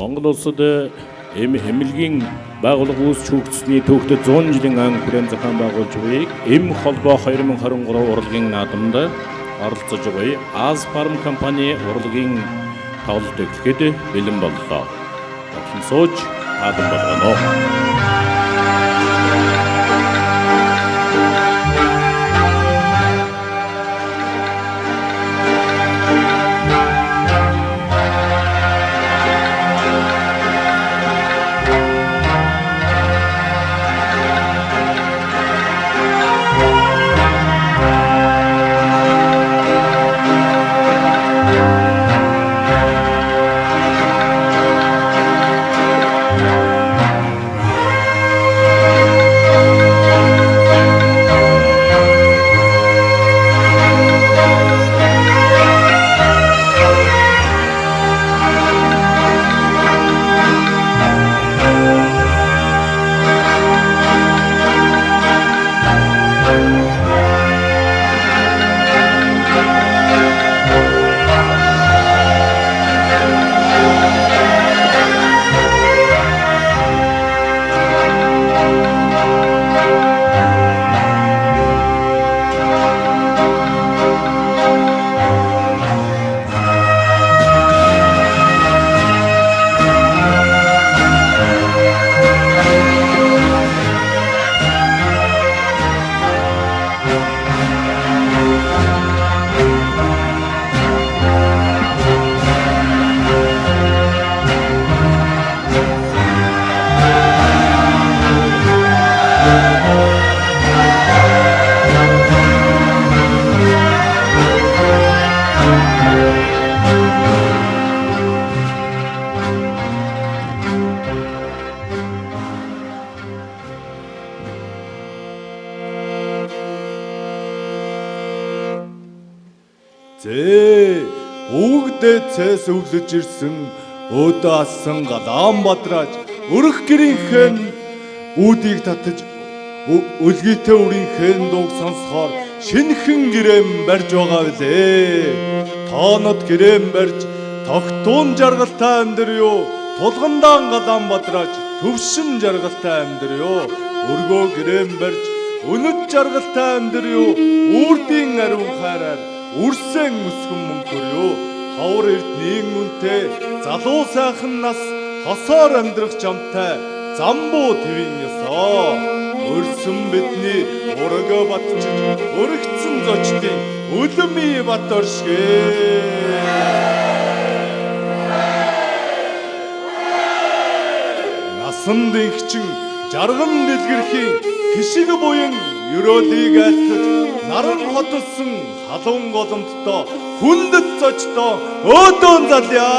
Монгол улсад эмнэлгийн байгууллага үүсч хөгжсөний түүхтэд 100 жилийн ан хүрээнд зохион байгуулж буй эм холбоо 2023 урлагийн наадамд оролцож буй Азфарм компани урлагийн тоглолт эхлэхэд бэлэн боллоо. Очин сууж таадан болгоно. Өвгдөө цэс өвлөж ирсэн өөдөө асан галаан бадраж өрх гэрийнхэн үүдийг татаж өлгийтэй үрийнхээ дууг сонсохоор шинхэн гэрэм барьж байгаа билээ. Тоонод гэрэм барьж тогтуун жаргалтай амьдрё. Тулгандаан галаан бадраж төвшин жаргалтай амьдрё. Өргөө гэрэм барьж өнөд жаргалтай амьдрё. Үрдийн ариун хайраар үрсэн өсгөн мөнгөрөө. Хавар эрдний үнтэй залуу сайхан нас хосоор амьдрах жамтай замбуу твийн ёсоо. Өрсөн бидний урагөө батчиж өргөцсөн зочдын үлэмий бат оршгэ. Насан дэгчин жарган дэлгэрхийн хишиг буян ёроолыг айлтаж наран хотсон халуун голомттой хүндэт зочдоо өөдөөн залъя.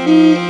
Bildim,